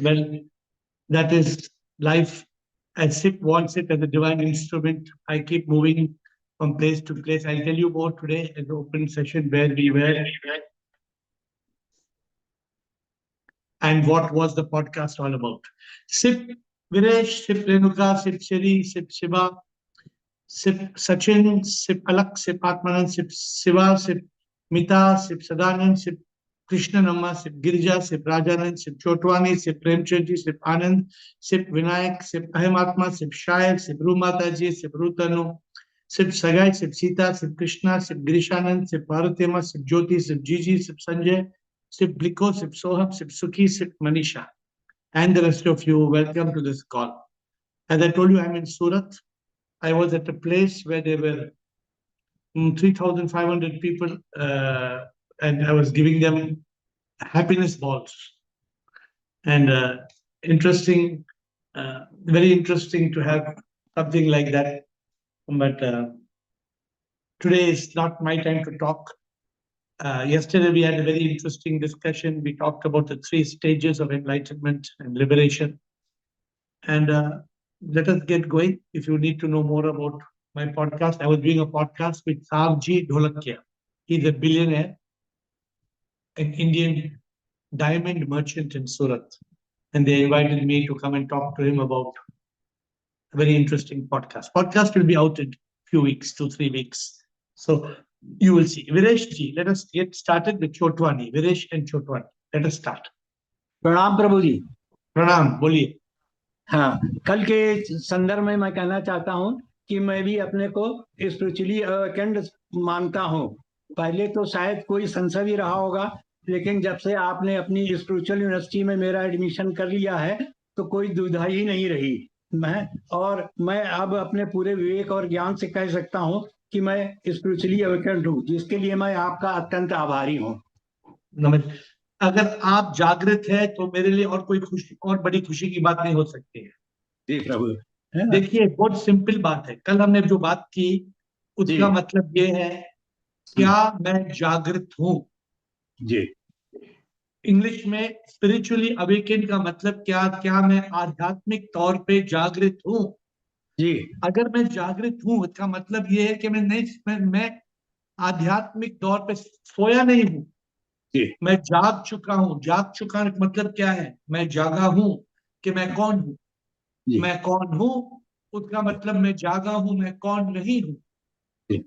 Well, that is life. I SIP wants it as a divine instrument. I keep moving from place to place. I'll tell you more today in the open session where we were and what was the podcast all about. SIP Viresh, SIP Renuka, SIP Shri, SIP Shiva, SIP Sachin, SIP Alak, SIP Atmanand, SIP Shiva, SIP Mita, SIP Sadanand, SIP Krishna Namma, SIP Girija, SIP Rajanand, SIP Chotwani, SIP Premchandji, SIP Anand, SIP Vinayak, SIP Ahimatma, SIP Shayar, SIP Rumataji, SIP Rutanu, SIP Sagai, SIP Sita, SIP Krishna, SIP Girishanand, SIP Bharatema, SIP Jyoti, SIP Gigi, SIP Sanjay, SIP Bliko, SIP Soham, SIP Sukhi, SIP Manisha, and the rest of you. Welcome to this call. As I told you, I'm in Surat. I was at a place where there were 3,500 people, and I was giving them happiness balls. And interesting, very interesting to have something like that. But today is not my time to talk. Yesterday, we had a very interesting discussion. We talked about the three stages of enlightenment and liberation. And let us get going. If you need to know more about my podcast, I was doing a podcast with Savji Dholakia. He's a billionaire, an Indian diamond merchant in Surat. And they invited me to come and talk to him about a very interesting podcast. Podcast will be out in a few weeks, 2-3 weeks. So you will see. Viresh ji, let us get started with Chotwani. Viresh and Chotwani. Let us start. प्रणाम प्रभु जी। प्रणाम, बोलिए। हाँ, कल के संदर्भ में मैं कहना चाहता हूँ कि मैं भी अपने को स्पिरिचुअली अवेकेंड मानता हूँ। पहले तो शायद कोई संशय भी रहा होगा, लेकिन जब से आपने अपनी स्पिरिचुअल यूनिवर्सिटी में मेरा एडमिशन कर लिया है तो कोई दुविधा ही नहीं रही। मैं अब अपने पूरे विवेक और ज्ञान से कह सकता हूँ कि मैं स्पिरिचुअली अवेकेंड हूँ, जिसके लिए मैं आपका अत्यंत आभारी हूँ। नमस्ते। अगर आप जागृत है तो मेरे लिए और कोई खुशी और बड़ी खुशी की बात नहीं हो सकती है। जी प्रभु। देखिए, बहुत सिंपल बात है। कल हमने जो बात की उसका मतलब ये है, क्या मैं जागृत हूं? जी। इंग्लिश में स्पिरिचुअली अवेकन का मतलब क्या मैं आध्यात्मिक तौर पे जागृत हूं? जी। अगर मैं जागृत हूं इसका मतलब ये है कि मैं आध्यात्मिक तौर पे सोया नहीं हूं। मैं जाग चुका हूं। जाग चुका मतलब क्या है? मैं जागा हूं कि मैं कौन हूं। मैं कौन हूं उसका मतलब मैं जागा हूं, मैं कौन नहीं हूं।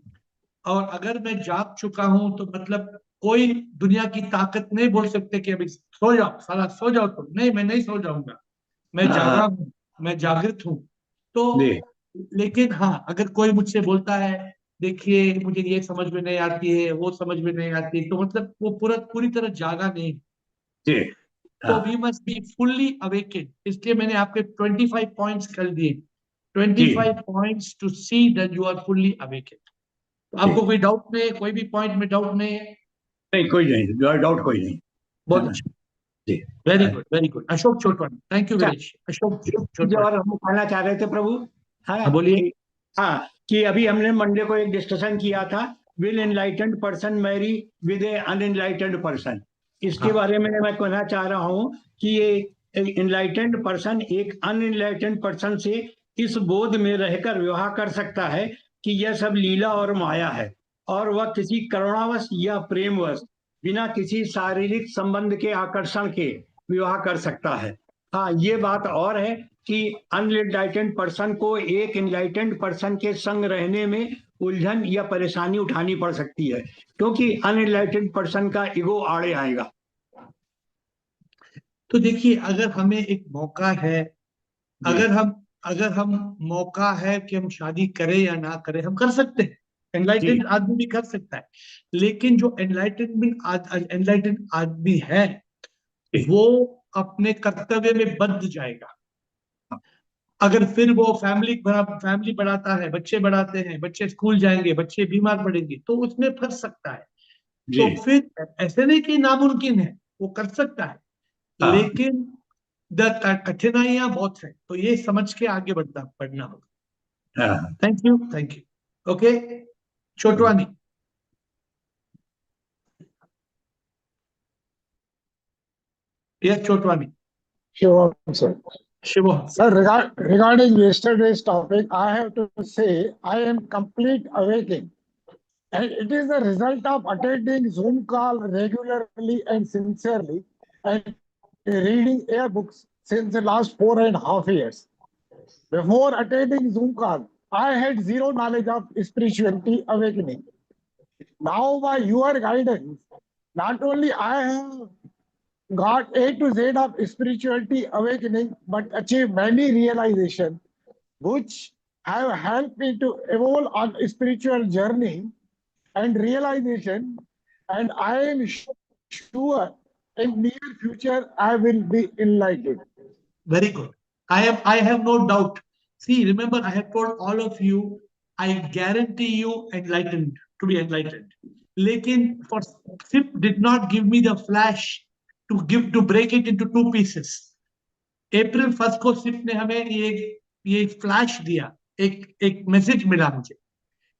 और अगर मैं जाग चुका हूं तो मतलब कोई दुनिया की ताकत नहीं बोल सकते कि अभी सो जाओ, साला सो जाओ तुम। नहीं, मैं नहीं सो जाऊंगा। मैं जागा हूं, मैं जागृत हूं। तो लेकिन हाँ, अगर कोई मुझसे बोलता है देखिए मुझे ये समझ में नहीं आती है, वो समझ में नहीं आती है, तो मतलब वो पूरी तरह जागा नहीं। तो we must be fully awakened. इसलिए मैंने आपके 25 पॉइंट्स कर दिए। 25 points to see that you are fully awakened. तो आपको कोई डाउट नहीं है? कोई भी पॉइंट में डाउट नहीं है? नहीं, कोई नहीं, डाउट कोई नहीं। बहुत अच्छा, very good, very good. Ashok Chhotwani, thank you Viresh. Ashok Chhotwani, और हम कहना चाह रहे थे प्रभु, हाँ बोलिए। हाँ, कि अभी हमने मंडे को एक डिस्कशन किया था, will enlightened person marry with a unenlightened person. इसके बारे में मैं कहना चाह रहा हूँ कि ये एनलाइटेंड पर्सन एक अनएनलाइटेंड पर्सन से इस बोध में रहकर विवाह कर सकता है कि यह सब लीला और माया है, और वह किसी करुणावश या प्रेमवश बिना किसी शारीरिक संबंध के आकर्षण के विवाह कर सकता है। हाँ, ये बात और है कि अनएनलाइटेंड पर्सन को एक एनलाइटेंड पर्सन के संग रहने में उलझन या परेशानी उठानी पड़ सकती है, क्योंकि अनएनलाइटेंड पर्सन का ईगो आड़े आएगा। तो देखिए, अगर हमें एक मौका है, अगर हम मौका है कि हम शादी करें या ना करें, हम कर सकते हैं। एनलाइटेंड आदमी भी कर सकता है। लेकिन जो एनलाइटेंड आदमी है वो अपने कर्तव्य में बंध जाएगा। अगर फिर वो फैमिली बढ़ाता है, बच्चे बढ़ाते हैं, बच्चे स्कूल जाएंगे, बच्चे बीमार पड़ेंगे, तो उसमें फंस सकता है। तो फिर ऐसे नहीं कि नामुमकिन है, वो कर सकता है, लेकिन कठिनाइयां बहुत है। तो ये समझ के आगे बढ़ना होगा। Thank you, thank you. Okay, Chhotwani. Yes, Chhotwani. Sure, sir. Shiva. Sir, regarding yesterday's topic, I have to say I am complete awakening. And it is the result of attending Zoom call regularly and sincerely and reading AIR books since the last 4.5 years. Before attending Zoom call, I had zero knowledge of spirituality awakening. Now, by your guidance, not only I have got A to Z of spirituality awakening, but achieved many realization, which have helped me to evolve on a spiritual journey and realization. And I am sure in near future I will be enlightened. Very good. I have no doubt. See, remember, I have told all of you, I guarantee you enlightened, to be enlightened. Lekin for SIP did not give me the flash to break it into two pieces. April 1st को SIP ने हमें ये flash दिया, एक message मिला मुझे.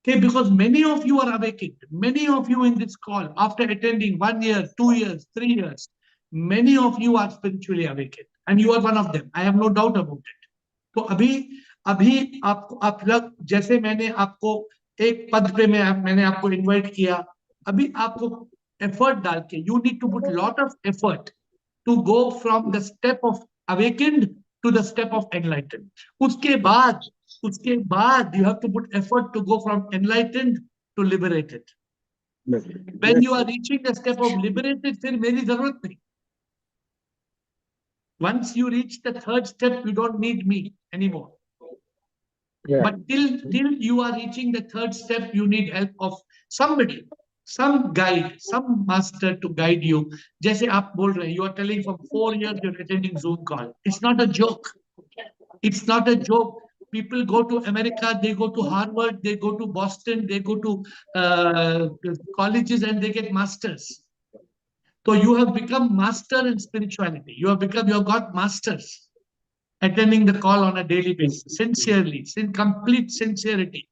Okay, because many of you are awakened, many of you in this call, after attending 1 year, 2 years, 3 years, many of you are spiritually awakened, and you are one of them. I have no doubt about it. तो अभी आप लोग, जैसे मैंने आपको एक पद पे मैंने आपको इनवाइट किया, अभी आपको एफर्ट डाल के, you need to put lot of effort to go from the step of awakened to the step of enlightened. उसके बाद you have to put effort to go from enlightened to liberated. When you are reaching the step of liberated, फिर मेरी जरूरत नहीं. Once you reach the third step, you don't need me anymore. Yeah. But till you are reaching the third step, you need help of somebody, some guide, some master to guide you. जैसे आप बोल रहे हैं, you are telling from 4 years you're attending Zoom call. It's not a joke. It's not a joke. People go to America, they go to Harvard, they go to Boston, they go to colleges and they get masters. So you have become master in spirituality. You have got masters attending the call on a daily basis, sincerely, in complete sincerity.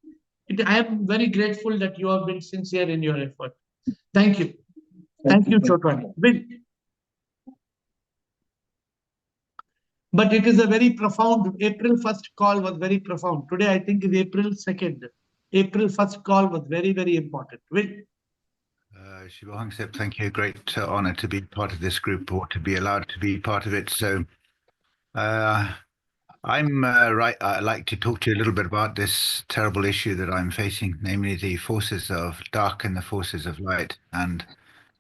I am very grateful that you have been sincere in your effort. Thank you. Thank you, Chotwani. But it is a very profound, April 1st call was very profound. Today, I think is April 2nd. April 1st call was very, very important. Shiva Hangsep, thank you. Great honor to be part of this group or to be allowed to be part of it. So I'd like to talk to you a little bit about this terrible issue that I'm facing, namely the forces of dark and the forces of light. And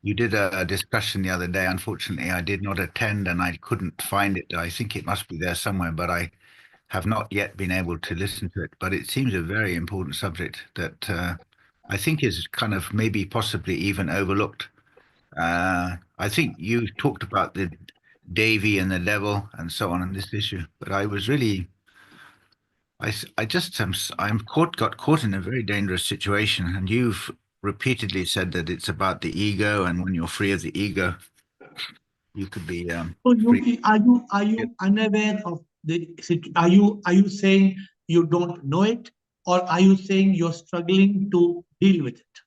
you did a discussion the other day. Unfortunately, I did not attend and I couldn't find it. I think it must be there somewhere, but I have not yet been able to listen to it. But it seems a very important subject that I think is kind of maybe possibly even overlooked. I think you talked about the Devi and the devil and so on this issue, but I was really, got caught in a very dangerous situation, and you've repeatedly said that it's about the ego, and when you're free of the ego, you could be free. Are you unaware of the situation? Are you saying you don't know it, or are you saying you're struggling to deal with it?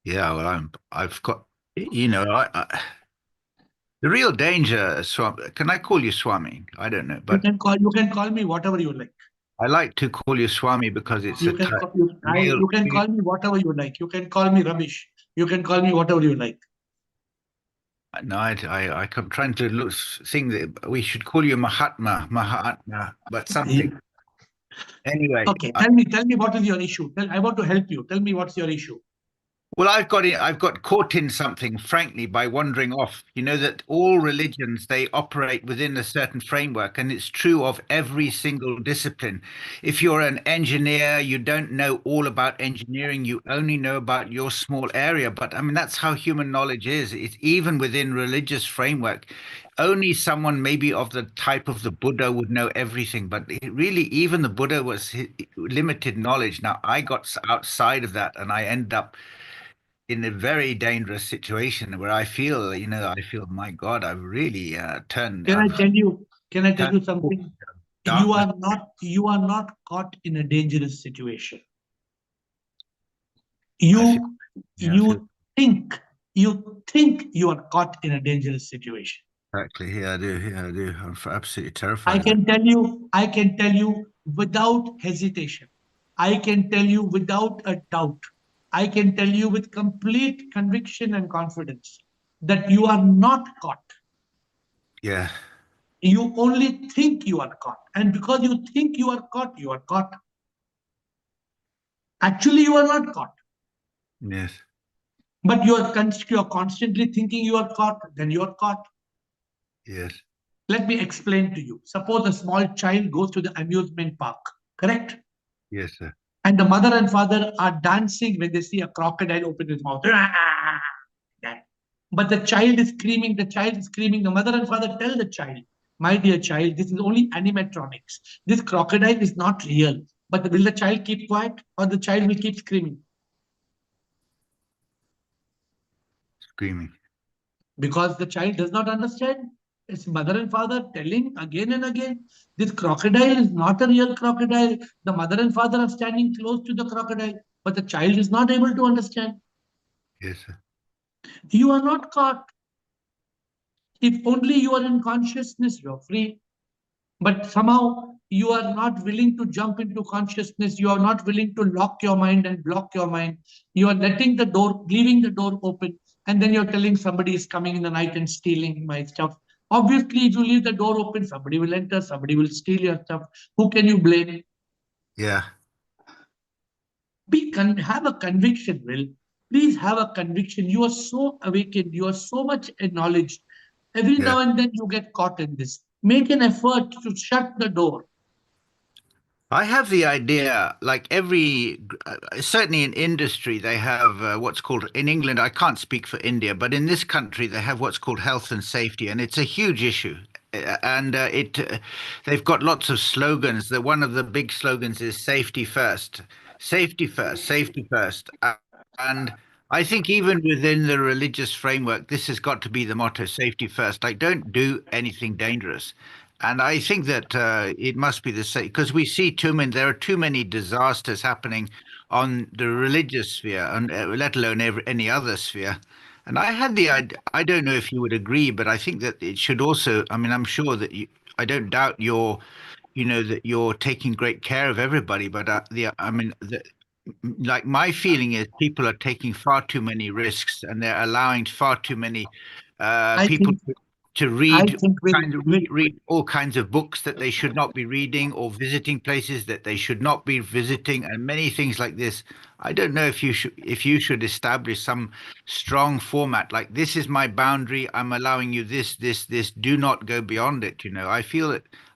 Yeah, well, I've got, you know, the real danger, Swami. Can I call you Swami? I don't know, but you can call me whatever you like. I like to call you Swami because it's you can call me whatever you like. You can call me Ramesh. You can call me whatever you like. No, I'm trying to think that we should call you Mahatma, but something. Anyway. Okay, tell me what is your issue. I want to help you. Tell me what's your issue. Well, I've got caught in something, frankly, by wandering off. You know that all religions, they operate within a certain framework, and it's true of every single discipline. If you're an engineer, you don't know all about engineering. You only know about your small area. But I mean, that's how human knowledge is. It's even within religious framework. Only someone maybe of the type of the Buddha would know everything, but really even the Buddha was limited knowledge. Now, I got outside of that, and I end up in a very dangerous situation where I feel, my God, I've really turned. Can I tell you something? You are not caught in a dangerous situation. You think you are caught in a dangerous situation. Exactly. Yeah, I do. Yeah, I do. I'm absolutely I terrified of it. I can tell you without hesitation. I can tell you without a doubt. I can tell you with complete conviction and confidence that you are not caught. Yeah. You only think you are caught. And because you think you are caught, you are caught. Actually, you are not caught. Yes. But you are constantly thinking you are caught, then you are caught. Yes. Let me explain to you. Suppose a small child goes to the amusement park, correct? Yes, sir. And the mother and father are dancing when they see a crocodile open his mouth. But the child is screaming, the child is screaming. The mother and father tell the child, my dear child, this is only animatronics. This crocodile is not real. But will the child keep quiet or the child will keep screaming? Screaming. Because the child does not understand. Its mother and father telling again and again, this crocodile is not a real crocodile. The mother and father are standing close to the crocodile, but the child is not able to understand. Yes, sir. You are not caught. If only you are in consciousness, you're free. But somehow you are not willing to jump into consciousness. You are not willing to lock your mind and block your mind. You are letting the door, leaving the door open, and then you're telling somebody is coming in the night and stealing my stuff. Obviously, if you leave the door open, somebody will enter, somebody will steal your stuff. Who can you blame? Yeah. Have a conviction, Will. Please have a conviction. You are so awakened. You are so much acknowledged. Every Yeah. now and then you get caught in this. Make an effort to shut the door. I have the idea, like certainly in industry, they have what's called, in England, I can't speak for India, but in this country, they have what's called health and safety, and it's a huge issue. And they've got lots of slogans. That one of the big slogans is safety first, safety first, safety first. And I think even within the religious framework, this has got to be the motto, safety first. Like, don't do anything dangerous. And I think that it must be the same because we see too many. There are too many disasters happening on the religious sphere, and let alone any other sphere. And I had the idea. I don't know if you would agree, but I think that it should also. I mean, I'm sure that you. I don't doubt that you're taking great care of everybody. But I mean, like my feeling is people are taking far too many risks, and they're allowing far too many I people think to I read think read all kinds of books that they should not be reading or visiting places that they should not be visiting and many things like this. I don't know if you should establish some strong format like this is my boundary. I'm allowing you this. Do not go beyond it.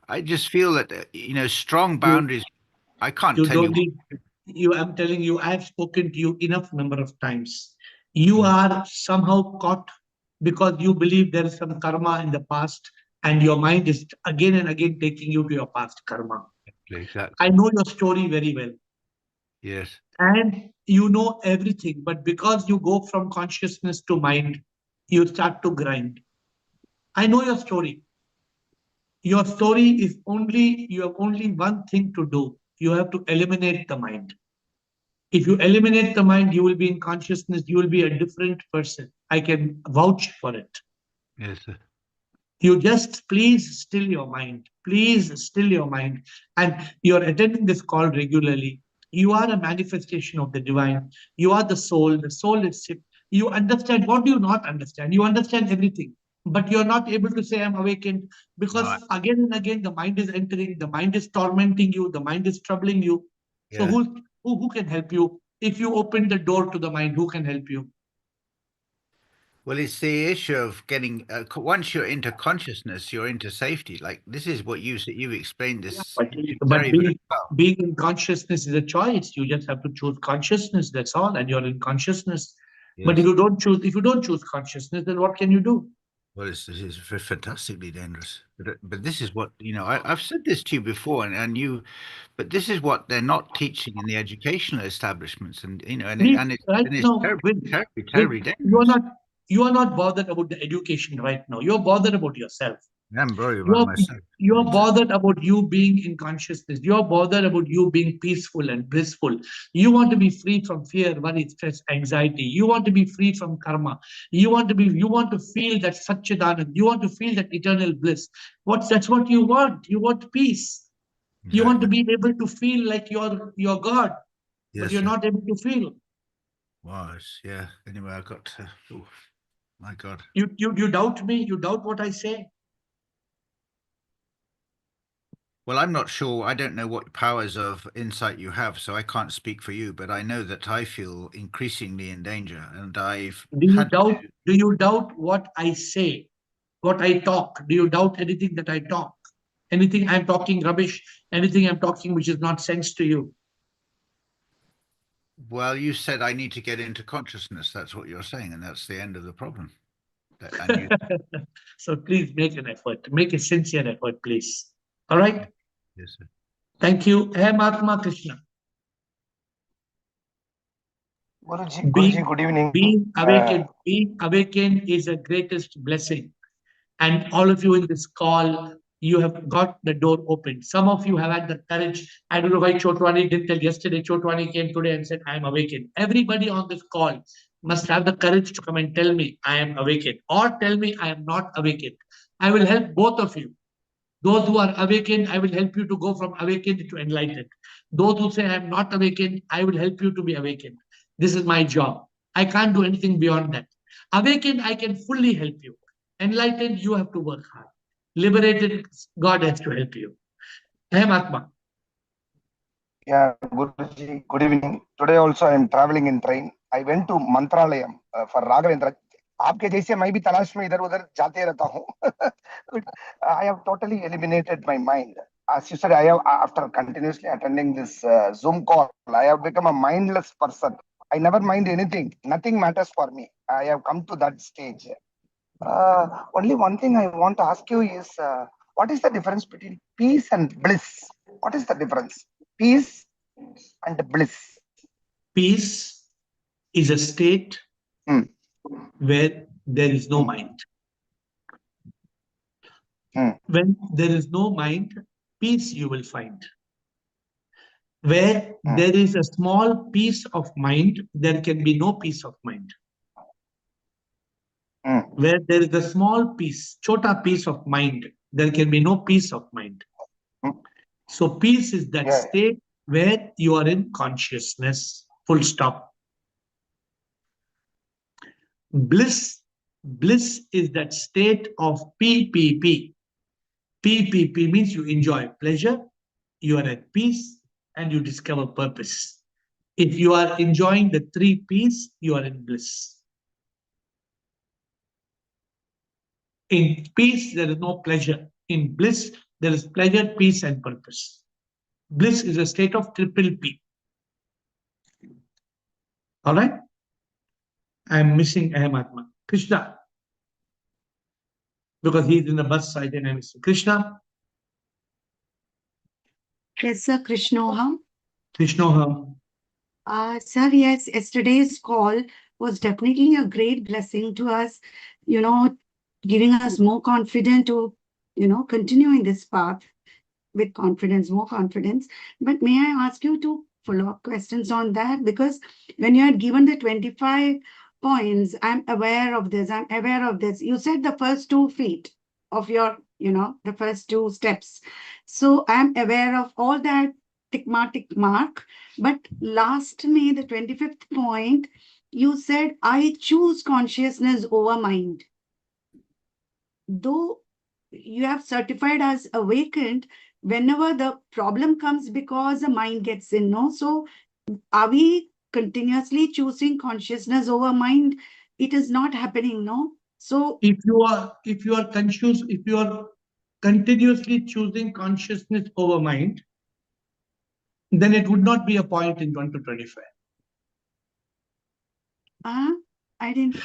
I just feel that strong you boundaries. I can't you tell you. don't need you. I'm telling you, I've spoken to you enough number of times. You Mm, are somehow caught because you believe there is some karma in the past, and your mind is again and again taking you to your past karma. I exactly. know your story very well, Yes. and you know everything, but because you go from consciousness to mind, you start to grind. I know your story. Your story is only, you have only one thing to do. You have to eliminate the mind. If you eliminate the mind, you will be in consciousness, you will be a different person. I can vouch for it. Yes, sir. You just please still your mind. Please still your mind. And you're attending this call regularly. You are a manifestation of the divine. You are the soul. The soul is sick. You understand. What do you not understand? You understand everything. But you're not able to say, I'm awakened, No, because again and again, the mind is entering, the mind is tormenting you, the mind is troubling you. So yeah. who can help you? If you open the door to the mind, who can help you? Well, it's the issue of getting once you're into consciousness, you're into safety. Like this is what you've explained this But, very, but very being, well. being in consciousness is a choice. You just have to choose consciousness. That's all, and you're in consciousness. But Yes. if you don't choose consciousness, then what can you do? Well, it's fantastically dangerous. But this is what, I've said this to you before, but this is what they're not teaching in the educational establishments, and Please, right and it's now, terribly, terribly, Will, terribly you are dangerous. not you are not bothered about the education right now. You're bothered about yourself. I'm very well myself. You're bothered about you being in consciousness. You're bothered about you being peaceful and blissful. You want to be free from fear, worry, stress, anxiety. You want to be free from karma. You want to feel that Satchidanand. You want to feel that eternal bliss. That's what you want. You want peace. You want to be able to feel like you're God, but you're not able to feel. Yeah. Anyway, I got to, oh, my God. You doubt me? You doubt what I say? Well, I'm not sure. I don't know what powers of insight you have, so I can't speak for you, but I know that I feel increasingly in danger, and I've had to... Do you doubt what I say, what I talk? Do you doubt anything that I talk? Anything I'm talking rubbish, anything I'm talking which is not sense to you? Well, you said I need to get into consciousness. That's what you're saying, and that's the end of the problem. So please make an effort. Make a sincere effort, please. All right? Yes, sir. Thank you. Hey, Mahatma Krishna. Guruji, good evening. Being awakened is the greatest blessing. And all of you in this call, you have got the door open. Some of you have had the courage. I don't know why Chotwani didn't tell yesterday. Chotwani came today and said, I am awakened. Everybody on this call must have the courage to come and tell me I am awakened, or tell me I am not awakened. I will help both of you. Those who are awakened, I will help you to go from awakened to enlightened. Those who say I am not awakened, I will help you to be awakened. This is my job. I can't do anything beyond that. Awakened, I can fully help you. Enlightened, you have to work hard. Liberated, God has to help you. Hey, Mahatma. Yeah, Guruji, good evening. Today also I am traveling in train. I went to Mantralayam for Raghavendra. आपके जैसे मैं भी तलाश में इधर उधर जाते रहता हूँ. I have totally eliminated my mind. As you said, I have, after continuously attending this Zoom call, I have become a mindless person. I never mind anything. Nothing matters for me. I have come to that stage. Only one thing I want to ask you is, what is the difference between peace and bliss? What is the difference? Peace and bliss. Peace is a state where there is no mind. When there is no mind, peace you will find. Where there is a small piece of mind, there can be no peace of mind. Where there is a small piece, chota piece of mind, there can be no peace of mind. So peace is that state where you are in consciousness, full stop. Bliss is that state of PPP. PPP means you enjoy pleasure, you are at peace, and you discover purpose. If you are enjoying the three P's, you are in bliss. In peace, there is no pleasure. In bliss, there is pleasure, peace, and purpose. Bliss is a state of triple P. All right? I am missing Mahatma Krishna, because he is in the bus side and I'm missing Krishna. Yes, sir. Krishnoham. Krishnoham. Sir, yes, yesterday's call was definitely a great blessing to us, giving us more confidence to, continue in this path with confidence, more confidence. But may I ask you to follow up questions on that? Because when you had given the 25 points, I'm aware of this, I'm aware of this. You said the first 2 feet of your, the first 2 steps. So I'm aware of all that tick mark. But last May, the 25th point, you said, I choose consciousness over mind. Though you have certified as awakened, whenever the problem comes because the mind gets in, no? So are we continuously choosing consciousness over mind? It is not happening, no? So if you are continuously choosing consciousness over mind, then it would not be a point in 1 to 25. I didn't.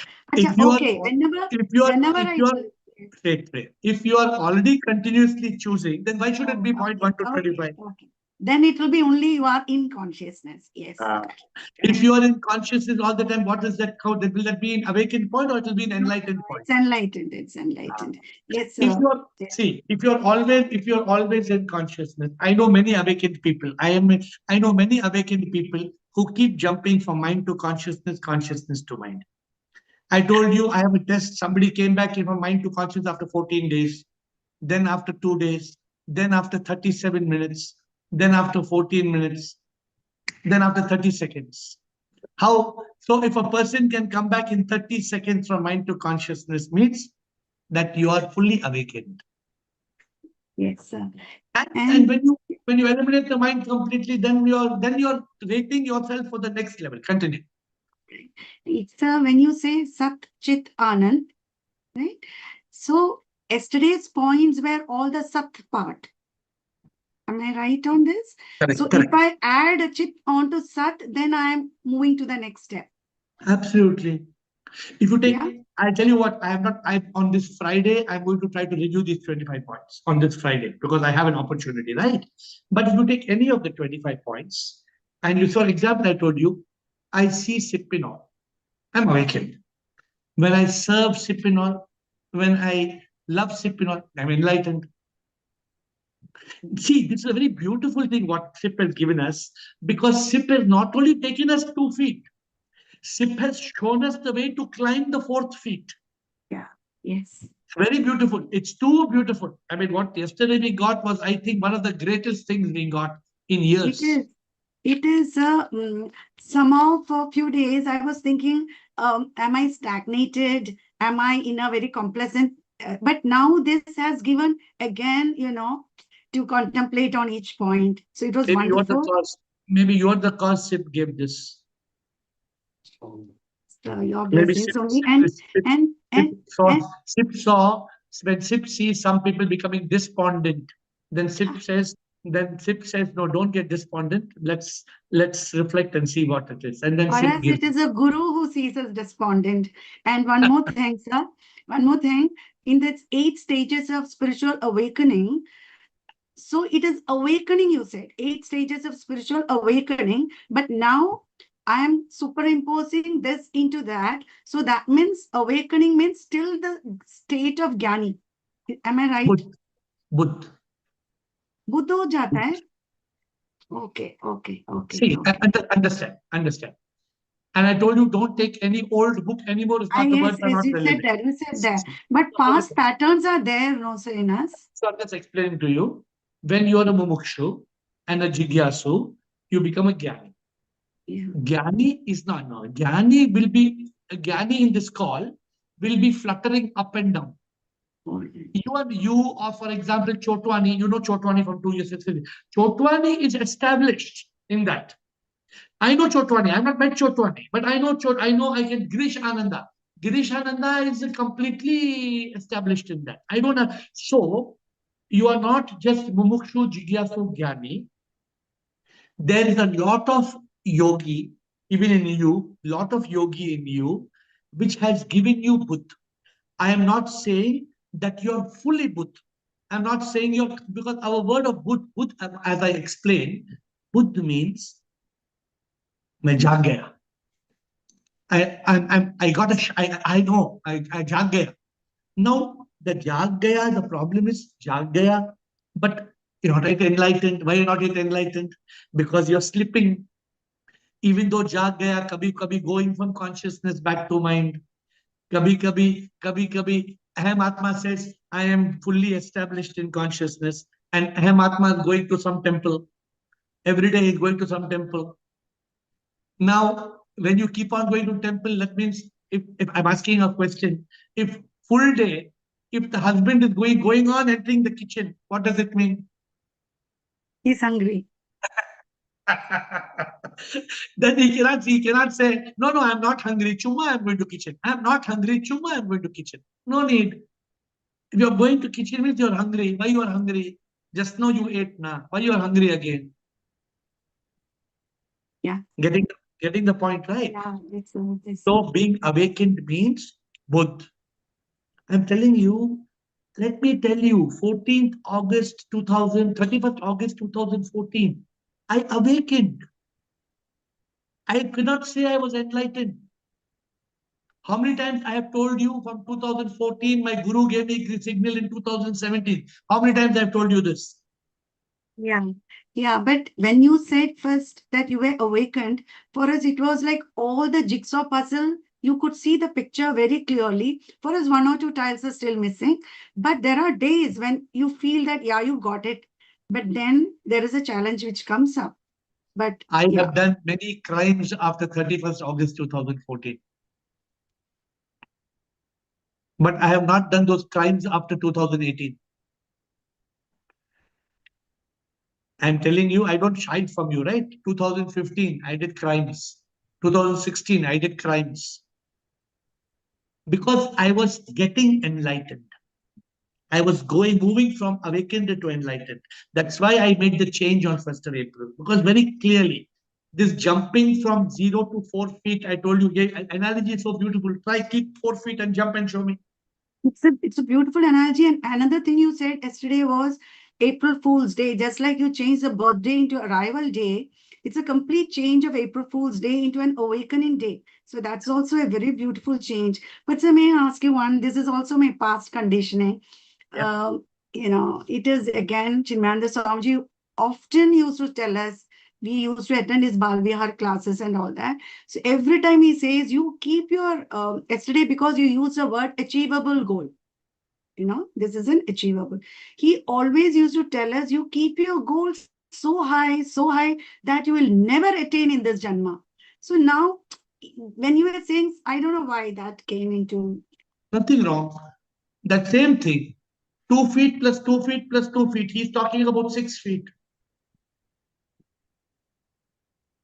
If you are already continuously choosing, then why should it be point 1 to 25? then it will be only you are in consciousness. Yes. If you are in consciousness all the time, what is that count? Will that be an awakened point or it will be an enlightened point? It's enlightened. It's enlightened. Yes, sir. If you're if you're always in consciousness, I know many awakened people. I know many awakened people who keep jumping from mind to consciousness, consciousness to mind. I told you I have a test. Somebody came back from mind to consciousness after 14 days, then after 2 days, then after 37 minutes, then after 14 minutes, then after 30 seconds. How? So if a person can come back in 30 seconds from mind to consciousness means that you are fully awakened. Yes, sir. And when you eliminate the mind completely, then you're rating yourself for the next level. Continue. It's when you say Sat Chit Anand, right? So yesterday's points were all the Sat part. Am I right on this? Correct, so correct. if I add a Chit onto Sat, then I am moving to the next step. Absolutely. If you take, Yeah. I tell you what, on this Friday, I'm going to try to review these 25 points on this Friday because I have an opportunity, right? But if you take any of the 25 points, and you saw example I told you, I see Sipinol, I'm awakened. When I serve Sipinol, when I love Sipinol, I'm enlightened. See, this is a very beautiful thing what SIP has given us, because SIP has not only taken us 2 feet, SIP has shown us the way to climb the 4th feet. Yeah. Yes. Very beautiful. It's too beautiful. I mean, what yesterday we got was, I think, one of the greatest things we got in years. It is somehow for a few days I was thinking, am I stagnated? Am I in a very complacent? But now this has given again, to contemplate on each point. So it was Maybe wonderful. you're the cause. Maybe you're the cause SIP gave this. So your Maybe blessings SIP, only. SIP saw, when SIP sees some people becoming despondent, then SIP says, no, don't get despondent. Let's reflect and see what it is. And then SIP Whereas gives. it is a guru who sees us despondent. And one more thing, sir. One more thing. In the 8 stages of spiritual awakening, so it is awakening, you said, 8 stages of spiritual awakening. But now I am superimposing this into that. So that means awakening means still the state of Jnani. Am I right? Buddh. Buddha ho jata hai? Okay. See, understand. And I told you, don't take any old book anymore. It's not the words are not relevant. You said that. But past patterns are there, no, sir, in us. So I'm just explaining to you. When you're a mumukshu and a jigyasu, you become a jnani. Yeah. Jnani is not, no. Jnani in this call will be fluttering up and down. You or for example, Chotwani, you know Chotwani from 2 years. Chotwani is established in that. I know Chotwani. I've not met Chotwani, but I know I can Girish Ananda. Girish Ananda is completely established in that. I don't know. So you are not just Mumukshu, Jigyasu, Jnani. There is a lot of yogi, even in you, lot of yogi in you, which has given you Buddha. I am not saying that you're fully Buddha. I'm not saying you're, because our word of Buddha, as I explained, Buddha means मैं जाग गया. I know, I जाग गया. Now, the जाग गया, the problem is जाग गया, but you're not yet enlightened. Why you're not yet enlightened? Because you're slipping. Even though जाग गया, कभी going from consciousness back to mind. कभी Aham Atma says, I am fully established in consciousness. And Aham Atma is going to some temple. Every day he's going to some temple. Now, when you keep on going to temple, that means, if I'm asking a question, if full day, if the husband is going on entering the kitchen, what does it mean? He's hungry. Then he cannot say, no, I'm not hungry, Chuma, I'm going to kitchen. I'm not hungry, Chuma, I'm going to kitchen. No need. If you're going to kitchen means you're hungry. Why you are hungry? Just know you ate now. Why you are hungry again? Yeah. Getting the point right? Yeah, So being awakened means Buddha. I'm telling you, let me tell you, 14th August 2000, 31st August 2014, I awakened. I cannot say I was enlightened. How many times I have told you from 2014, my guru gave me the signal in 2017. How many times I have told you this? Yeah. Yeah. But when you said first that you were awakened, for us, it was like all the jigsaw puzzle. You could see the picture very clearly. For us, one or two tiles are still missing. But there are days when you feel that, yeah, you got it. But then there is a challenge which comes up. But I yeah, have done many crimes after 31st August 2014. But I have not done those crimes after 2018. I'm telling you, I don't hide from you, right? 2015, I did crimes. 2016, I did crimes. Because I was getting enlightened. I was moving from awakened to enlightened. That's why I made the change on 1st of April. Because very clearly, this jumping from 0 to 4 feet, I told you, yeah, analogy is so beautiful. Try keep 4 feet and jump and show me. it's a beautiful analogy. And another thing you said yesterday was April Fool's Day. Just like you changed the birthday into arrival day, it's a complete change of April Fool's Day into an awakening day. So that's also a very beautiful change. But sir, may I ask you one? This is also my past conditioning. Yeah. It is again, Chinmayanda Swamiji often used to tell us, we used to attend his Balvihar classes and all that. So every time he says, you keep your, yesterday because you use the word achievable goal. This isn't achievable. He always used to tell us, you keep your goals so high that you will never attain in this Janma. So now, when you were saying, I don't know why that came into. Nothing wrong. That same thing. 2 feet plus 2 feet plus 2 feet. He's talking about 6 feet.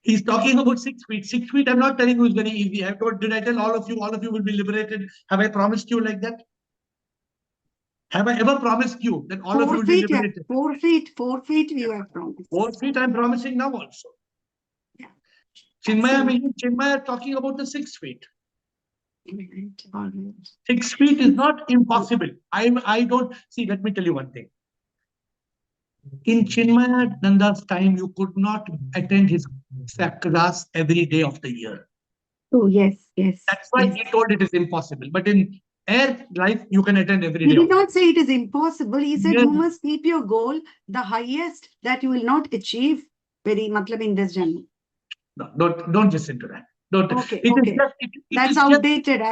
He's talking about 6 feet. 6 feet, I'm not telling you is very easy. Did I tell all of you will be liberated? Have I promised you like that? Have I ever promised you that all of you will be liberated? 4 feet you have promised. 4 feet I'm promising now also. Yeah. Chinmaya talking about the 6 feet. All right. 6 feet is not impossible. I don't see. Let me tell you one thing. In Chinmaya Nanda's time, you could not attend his class every day of the year. Oh, yes. That's why he told it is impossible. But in AiR life, you can attend every He day. did not say it is impossible. He said Yes. you must keep your goal the highest that you will not achieve in this journey. No, don't listen to that. Don't. Okay. It is just. That's outdated.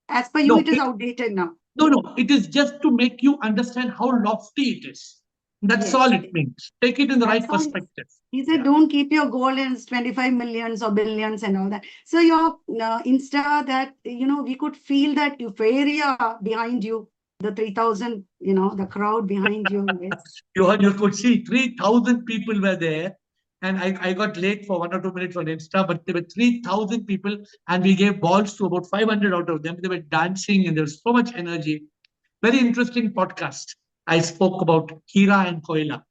As per you, it is outdated now. No. It is just to make you understand how lofty it is. That's all it means. Take it in the right perspective. He said, don't keep your goal in 25 millions or billions and all that. So your Insta that, we could feel that euphoria behind you, the 3,000, the crowd behind you. Yes. You could see 3,000 people were there. And I got late for 1 or 2 minutes on Insta, but there were 3,000 people and we gave balls to about 500 out of them. They were dancing and there was so much energy. Very interesting podcast. I spoke about Hira and Koila.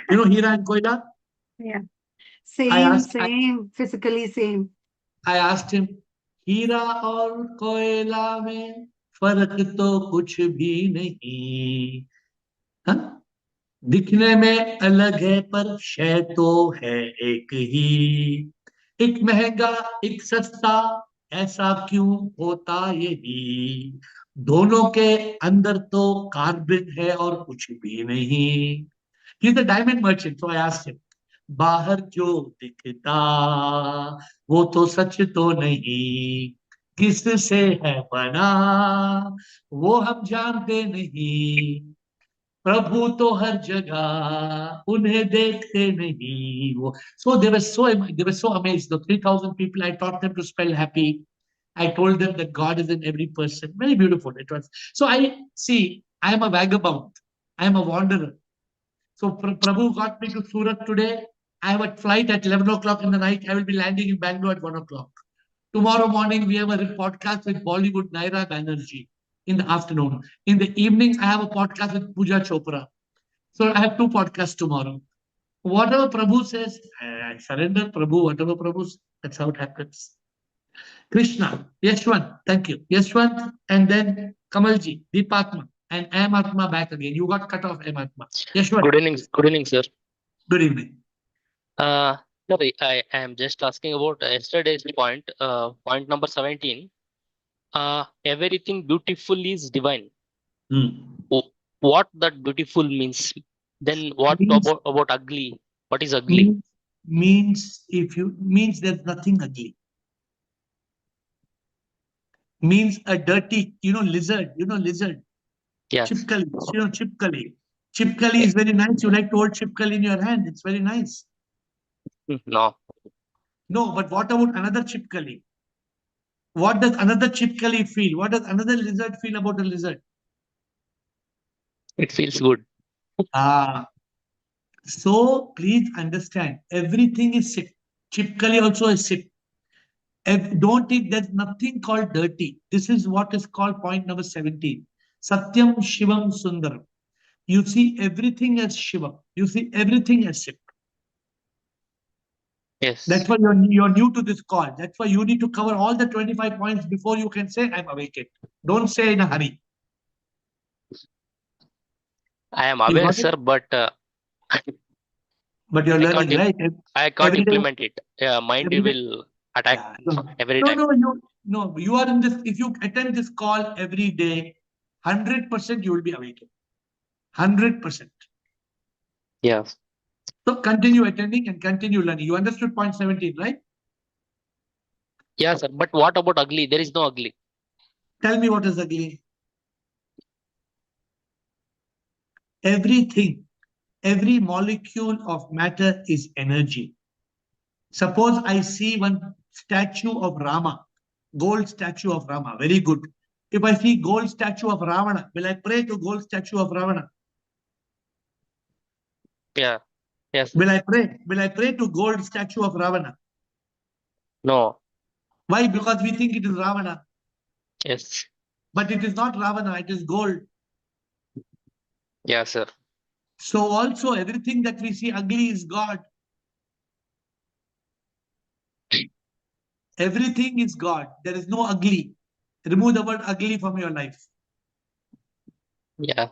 You know Hira and Koila? Yeah. Same, physically same. I asked him, हीरा और कोयला में फर्क तो कुछ भी नहीं, हाँ? दिखने में अलग है पर शय तो है एक ही, एक महंगा एक सस्ता ऐसा क्यों होता यही, दोनों के अंदर तो कार्बन है और कुछ भी नहीं. He's a diamond merchant, so I asked him, बाहर जो दिखता वो तो सच तो नहीं, किससे है बना वो हम जानते नहीं, प्रभु तो हर जगह उन्हें देखते नहीं वो. So they were so amazed. The 3,000 people, I taught them to spell happy. I told them that God is in every person. Very beautiful it was. So I am a vagabond. I am a wanderer. So Prabhu got me to Surat today. I have a flight at 11 o'clock in the night. I will be landing in Bangalore at 1 o'clock. Tomorrow morning, we have a podcast with Bollywood Naira Banerjee in the afternoon. In the evening, I have a podcast with Pooja Chopra. So I have 2 podcasts tomorrow. Whatever Prabhu says, I surrender Prabhu, whatever Prabhu says, that's how it happens. Krishna, Yashwant, thank you. Yashwant, and then Kamalji, Deepatma, and M Atma back again. You got cut off, M Atma. Yashwant. Good evening, sir. Good evening. Sorry, I am just asking about yesterday's point, point number 17. Everything beautiful is divine. Wh- What that beautiful means? Then what Means about ugly? What is ugly? means there's nothing ugly. Means a dirty, lizard, lizard. Yes. Chipkali, chipkali. Chipkali is very nice. You like to hold chipkali in your hand. It's very nice. No. No, but what about another chipkali? What does another chipkali feel? What does another lizard feel about a lizard? It feels good. So please understand, everything is sick. Chipkali also is sick. Don't think there's nothing called dirty. This is what is called point number 17. Satyam Shivam Sundaram. You see everything as Shiva. You see everything as Shiva. Yes. That's why you're new to this call. That's why you need to cover all the 25 points before you can say, I'm awakened. Don't say in a hurry. I am You aware, got it? sir, but But you're I can't learning, right? I can't Every day, implement it. Mind every day. will attack Yeah. every time. No, you are in this. If you attend this call every day, 100% you will be awakened. 100%. Yes. So continue attending and continue learning. You understood point 17, right? Yeah, sir. But what about ugly? There is no ugly. Tell me what is ugly. Everything, every molecule of matter is energy. Suppose I see one statue of Rama, gold statue of Rama, very good. If I see gold statue of Ravana, will I pray to gold statue of Ravana? Yeah. Yes. Will I pray? Will I pray to gold statue of Ravana? No. Why? Because we think it is Ravana. Yes. But it is not Ravana, it is gold. Yeah, sir. So also everything that we see ugly is God. Everything is God. There is no ugly. Remove the word ugly from your life. Yeah.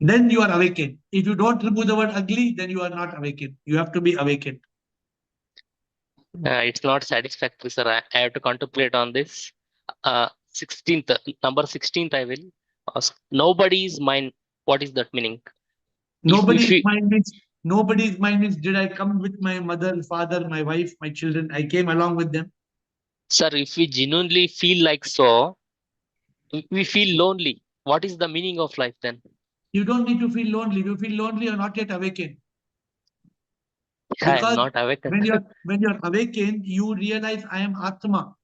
Then you are awakened. If you don't remove the word ugly, then you are not awakened. You have to be awakened. It's not satisfactory, sir. I have to contemplate on this. 16th, number 16th, I will ask. Nobody is mine. What is that meaning? Nobody's mind means did I come with my mother, father, my wife, my children? I came along with them. Sir, if we genuinely feel like so, we feel lonely. What is the meaning of life then? You don't need to feel lonely. If you feel lonely, you're not yet awakened. I am Because not awakened. when you're awakened, you realize I am Atma.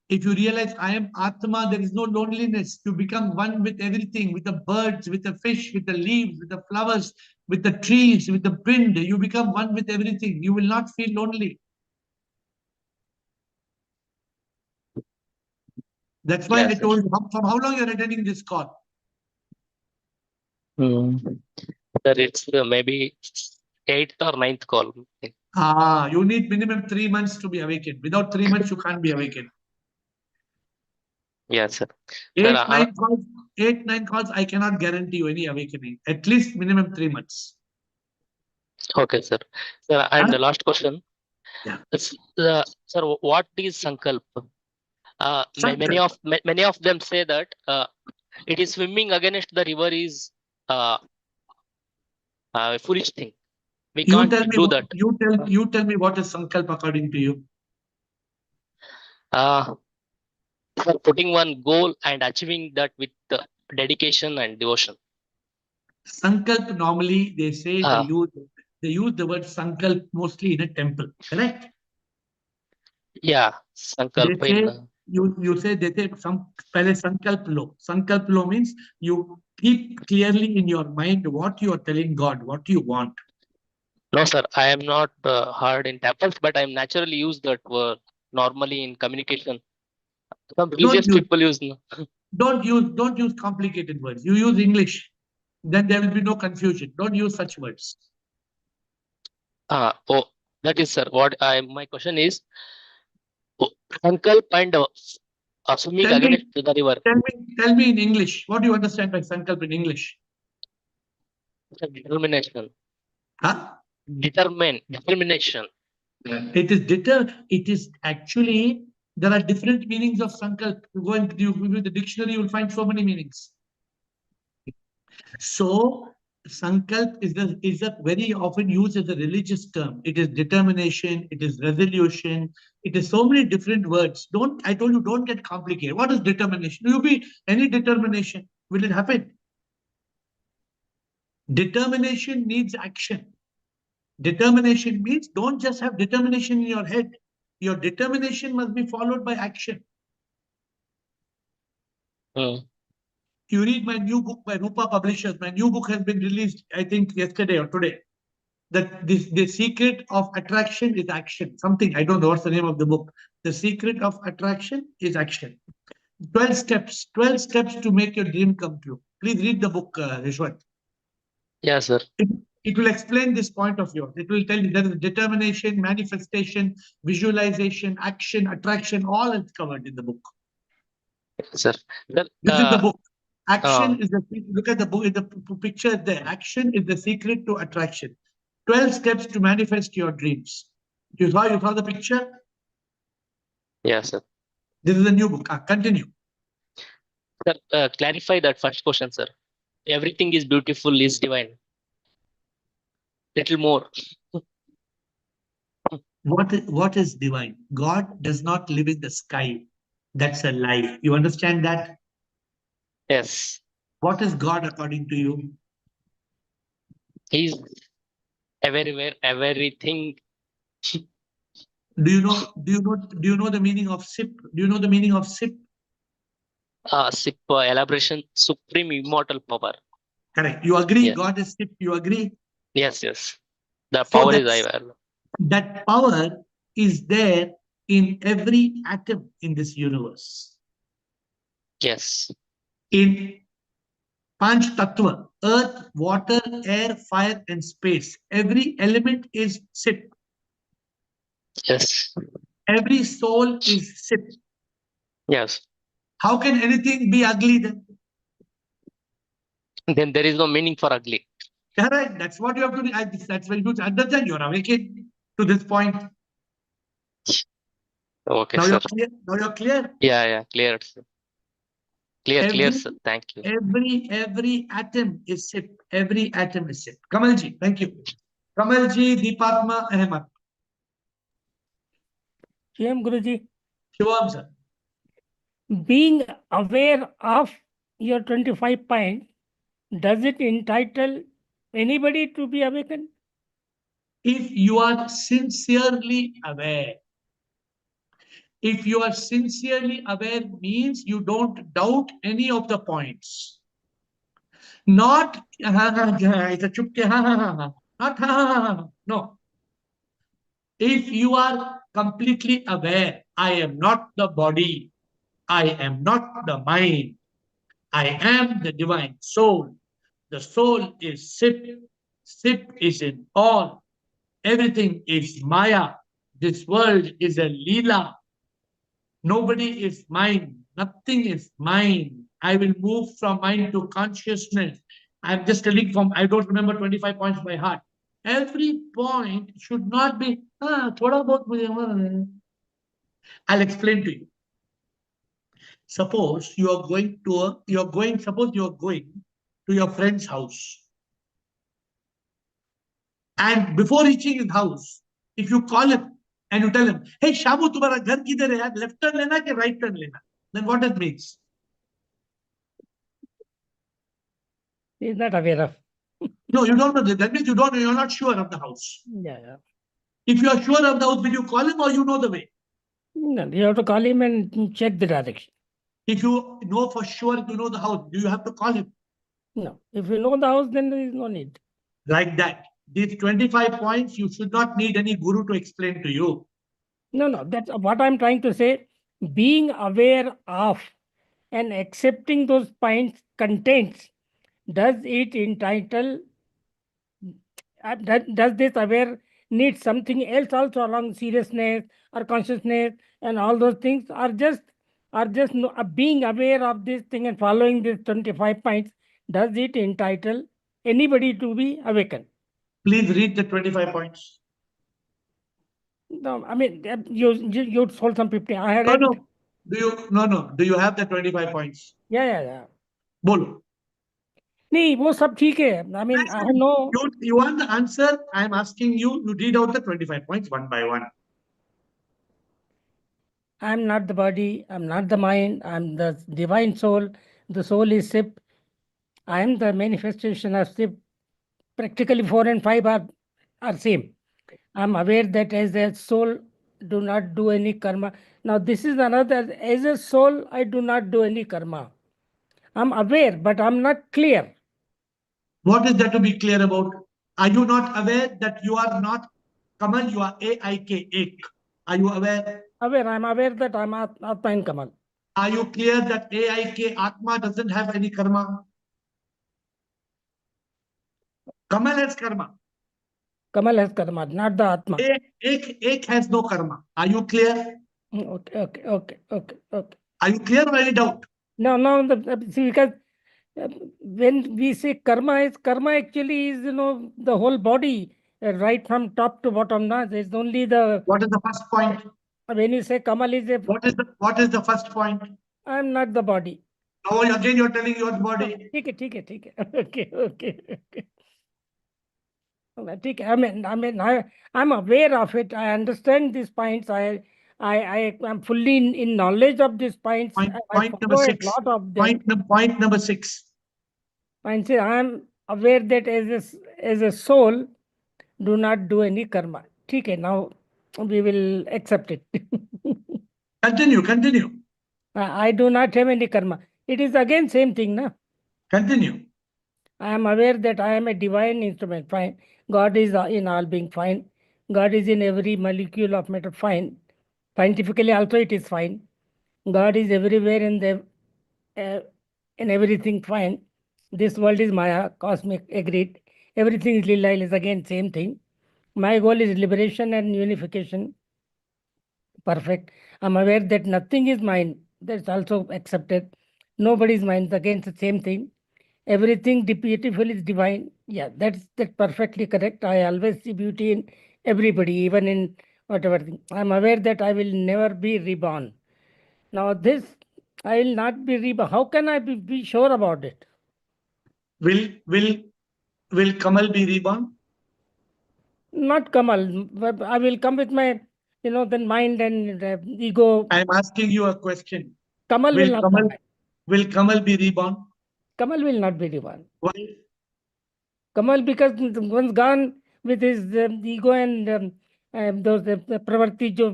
If you realize I am Atma, there is no loneliness. You become one with everything, with the birds, with the fish, with the leaves, with the flowers, with the trees, with the wind. You become one with everything. You will not feel lonely. That's why Yes, I sir. told you, from how long you're attending this call? Sir, it's maybe 8th or 9th call. You need minimum 3 months to be awakened. Without 3 months, you can't be awakened. Yes, sir. Eight, Sir, 9 calls, I cannot guarantee you any awakening. At least minimum 3 months. okay, sir. Sir, and Huh? the last question. Yeah. Sir, what is Sankalp? Many of them say that it is swimming against the river is a foolish thing. We You can't tell me. do that. You tell me what is sankalp according to you. For putting one goal and achieving that with dedication and devotion. Sankalp normally they say they use the word sankalp mostly in a temple. Correct? Yeah, They Sankalp say in. you say they say some pehle sankalp lo. Sankalp lo means you keep clearly in your mind what you are telling God, what you want. No, sir, I am not hard in temples, but I am naturally use that word normally in communication. Some religious people use. Don't use complicated words. You use English. Then there will be no confusion. Don't use such words. Oh, that is, sir. My question is, Sankalp and swimming against the river. Tell me in English. What do you understand by sankalp in English? Determination. Huh? Determination. It is actually, there are different meanings of sankalp. You go into the dictionary, you will find so many meanings. So sankalp is a very often used as a religious term. It is determination, it is resolution, it is so many different words. I told you, don't get complicated. What is determination? You be any determination. Will it happen? Determination needs action. Determination means don't just have determination in your head. Your determination must be followed by action. You read my new book by Rupa Publishers. My new book has been released, I think, yesterday or today. That the secret of attraction is action. Something, I don't know what's the name of the book. The secret of attraction is action. 12 steps to make your dream come true. Please read the book, Rishwat. Yes, sir. It will explain this point of yours. It will tell you there is determination, manifestation, visualization, action, attraction, all is covered in the book. Yes, sir. This is the book. Action is the, look at the book, in the picture there. Action is the secret to attraction. 12 steps to manifest your dreams. You saw the picture? Yes, sir. This is a new book. Continue. Sir, clarify that first question, sir. Everything is beautiful, is divine. Little more. What is divine? God does not live in the sky. That's a lie. You understand that? Yes. What is God according to you? He's everywhere, everything. Do you know the meaning of SIP? Do you know the meaning of SIP? SIP, elaboration, supreme immortal power. Correct. You agree? Yeah. God is SIP. You agree? Yes, yes. The power is AiR. That power is there in every atom in this universe. Yes. In Panch Tattva, earth, water, air, fire, and space. Every element is SIP. Yes. Every soul is SIP. Yes. How can anything be ugly then? Then there is no meaning for ugly. Correct. That's what you have to do. That's very good. Understand? You're awakened to this point. Okay, Now sir. you're clear. Now you're clear. Yeah, clear, sir. Clear, sir. Thank you. Every atom is SIP. Every atom is SIP. Kamalji, thank you. Kamalji, Deepatma, Ahmad. Shyam Guruji. Shivam, sir. Being aware of your 25 points, does it entitle anybody to be awakened? If you are sincerely aware, means you don't doubt any of the points. Not it's a chupke, not no. If you are completely aware, I am not the body, I am not the mind, I am the divine soul. The soul is SIP. SIP is in all. Everything is Maya. This world is a Leela. Nobody is mine. Nothing is mine. I will move from mind to consciousness. I'm just telling I don't remember 25 points by heart. Every point should not be, thoda bahut. I'll explain to you. Suppose you are going to your friend's house. And before reaching his house, if you call him and you tell him, hey, Shamu, tumhara ghar kidhar hai? Left turn lena ke right turn lena? Then what it means? He is not aware of. No, you don't know. That means you're not sure of the house. Yeah. If you are sure of the house, will you call him or you know the way? No, you have to call him and check the direction. If you know for sure you know the house, do you have to call him? No. If you know the house, then there is no need. Like that. These 25 points, you should not need any guru to explain to you. No. That's what I'm trying to say. Being aware of and accepting those points contents, does it entitle, does this aware need something else also along seriousness or consciousness and all those things, or just being aware of this thing and following these 25 points, does it entitle anybody to be awakened? Please read the 25 points. No, I mean, you told some 50. I had No, read. no. Do you have the 25 points? Yeah. Bolo. नहीं वो सब ठीक है. I mean, I know. You want the answer? I am asking you. You read out the 25 points one by one. I'm not the body. I'm not the mind. I'm the divine soul. The soul is Sip. I am the manifestation of Sip. Practically 4 and 5 are same. I'm aware that as a soul, do not do any karma. Now this is another. As a soul, I do not do any karma. I'm aware, but I'm not clear. What is there to be clear about? Are you not aware that you are not Kamal? You are AIK, Ek. Are you aware? Aware. I'm aware that I'm Atma and Kamal. Are you clear that AIK, Atma, doesn't have any karma? Kamal has karma. Kamal has karma, not the Atma. Ek has no karma. Are you clear? Okay. Are you clear or any doubt? No, see, because when we say karma actually is, the whole body, right from top to bottom. Now, there's only the. What is the first point? When you say Kamal is a. What is the first point? I'm not the body. Now again you're telling your body. ठीक है. Okay. I mean, I'm aware of it. I understand these points. I am fully in knowledge of these points. Point number 6. A lot of them. Point number 6. I say I am aware that as a soul, do not do any karma. Okay, now we will accept it. Continue. I do not have any karma. It is again same thing, na? Continue. I am aware that I am a divine instrument. Fine. God is in all being. Fine. God is in every molecule of matter. Fine. Scientifically also it is fine. God is everywhere in everything. Fine. This world is Maya, cosmic, agreed. Everything is Lila, is again same thing. My goal is liberation and unification. Perfect. I'm aware that nothing is mine. That's also accepted. Nobody is mine. Again, the same thing. Everything beautiful is divine. Yeah, that's perfectly correct. I always see beauty in everybody, even in whatever thing. I'm aware that I will never be reborn. Now this, I will not be reborn. How can I be sure about it? Will Kamal be reborn? Not Kamal. I will come with my, then mind and ego. I am asking you a question. Kamal will not come back. Will Kamal be reborn? Kamal will not be reborn. Why? Kamal, because once gone with his ego and those प्रवृत्ति जो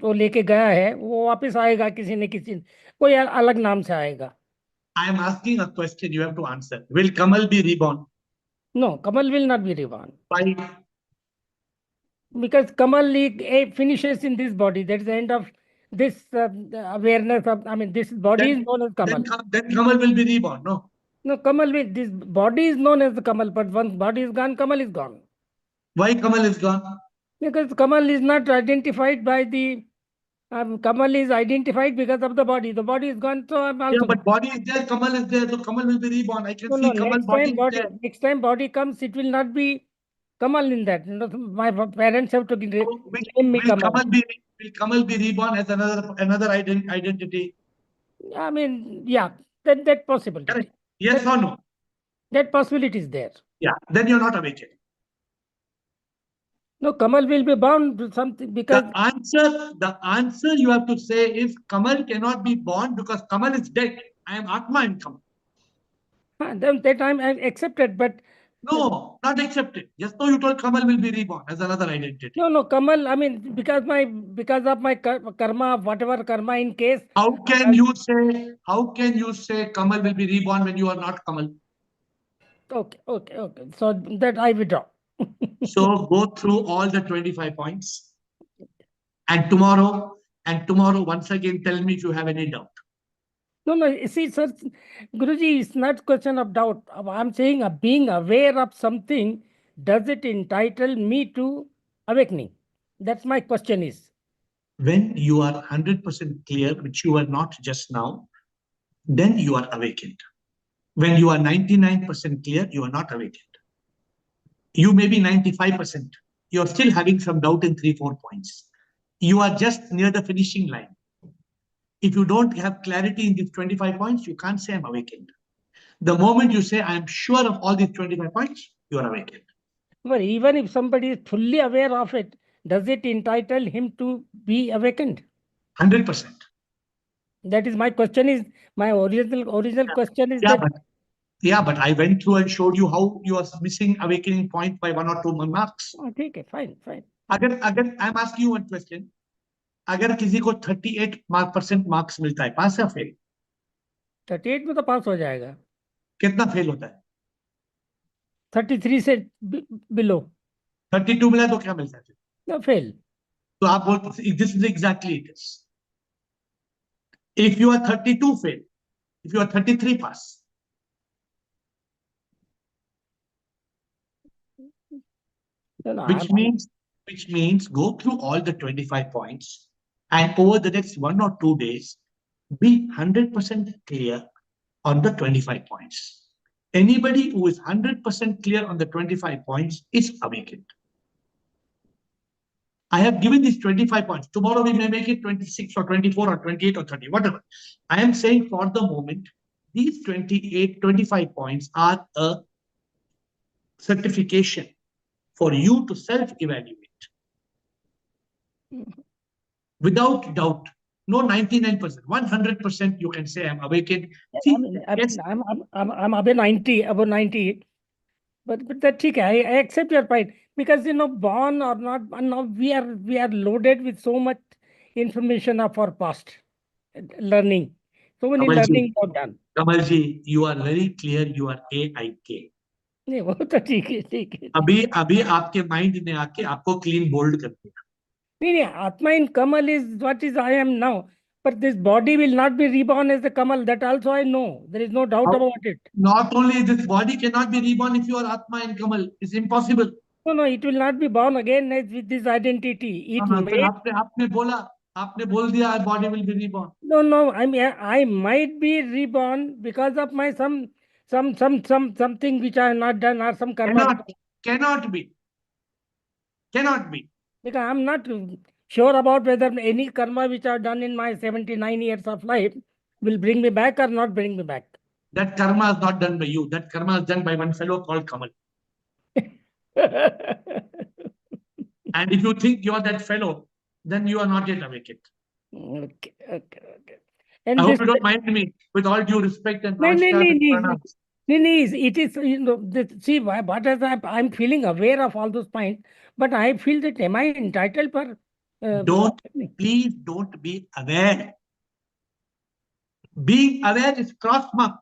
वो लेके गया है वो वापस आएगा किसी न किसी कोई अलग नाम से आएगा. I am asking a question. You have to answer. Will Kamal be reborn? No, Kamal will not be reborn. Why? Because Kamal finishes in this body. That's the end of this awareness of. I mean, this body is known as Kamal. Then Kamal will be reborn. No, Kamal will. This body is known as the Kamal, but once body is gone, Kamal is gone. Why Kamal is gone? Because Kamal is not identified by the. Kamal is identified because of the body. The body is gone, so I'm also. Yeah, but body is there. Kamal is there, so Kamal will be reborn. I can see Kamal body. Next time body comes, it will not be Kamal in that. My parents have to name me Kamal. Will Kamal be reborn as another identity? I mean, yeah, that possibility. Correct. Yes or no? That possibility is there. Yeah, then you're not awakened. No, Kamal will be bound to something because the answer you have to say is Kamal cannot be born because Kamal is dead. I am Atma in Kamal. Then that time I accepted, but no, not accepted. Just though you told Kamal will be reborn as another identity. No, Kamal. I mean, because of my karma, whatever karma in case. How can you say Kamal will be reborn when you are not Kamal? Okay. So that I withdraw. So go through all the 25 points, and tomorrow once again tell me if you have any doubt. No. See, sir, Guruji, it's not question of doubt. I'm saying being aware of something, does it entitle me to awakening? That's my question is. When you are 100% clear, which you are not just now, then you are awakened. When you are 99% clear, you are not awakened. You may be 95%. You're still having some doubt in 3-4 points. You are just near the finishing line. If you don't have clarity in these 25 points, you can't say I'm awakened. The moment you say, I am sure of all these 25 points, you are awakened. But even if somebody is fully aware of it, does it entitle him to be awakened? 100%. That is my question. My original question is but I went through and showed you how you are missing awakening point by 1 or 2 marks. Okay, fine. अगर I'm asking you one question. अगर किसी को 38% marks मिलता है, पास या fail? 38 में तो पास हो जाएगा. कितना फेल होता है? 33 से बिलो. 32 मिला तो क्या मिलता है? No, fail. तो आप बोलते, this is exactly it is. If you are 32, fail. If you are 33, pass. No, which means go through all the 25 points and over the next 1 or 2 days, be 100% clear on the 25 points. Anybody who is 100% clear on the 25 points is awakened. I have given these 25 points. Tomorrow we may make it 26 or 24 or 28 or 30, whatever. I am saying for the moment, these 25 points are a certification for you to self-evaluate. Without doubt, no 99%, 100% you can say I'm awakened. See, yes. I'm above 90. But that's okay. I accept your point, because born or not, now we are loaded with so much information of our past learning. So many learning we have done. Kamalji, you are very clear. You are AIK. नहीं वो तो ठीक है. अभी आपके mind ने आके आपको क्लीन बोल्ड कर दिया. नहीं, Atma in Kamal is what is I am now. But this body will not be reborn as the Kamal. That also I know. There is no doubt about it. Not only this body cannot be reborn if you are Atma in Kamal. It's impossible. No, it will not be born again with this identity. आपने बोल दिया body will be reborn. No. I might be reborn because of my something which I have not done, or some karma. Cannot be. Because I'm not sure about whether any karma which I've done in my 79 years of life will bring me back or not bring me back. That karma is not done by you. That karma is done by one fellow called Kamal. And if you think you are that fellow, then you are not yet awakened. Okay. And I hope you don't mind me, with all due respect and it is, see, what is that? I'm feeling aware of all those points, but I feel that am I entitled for... Please don't be aware. Being aware is cross mark.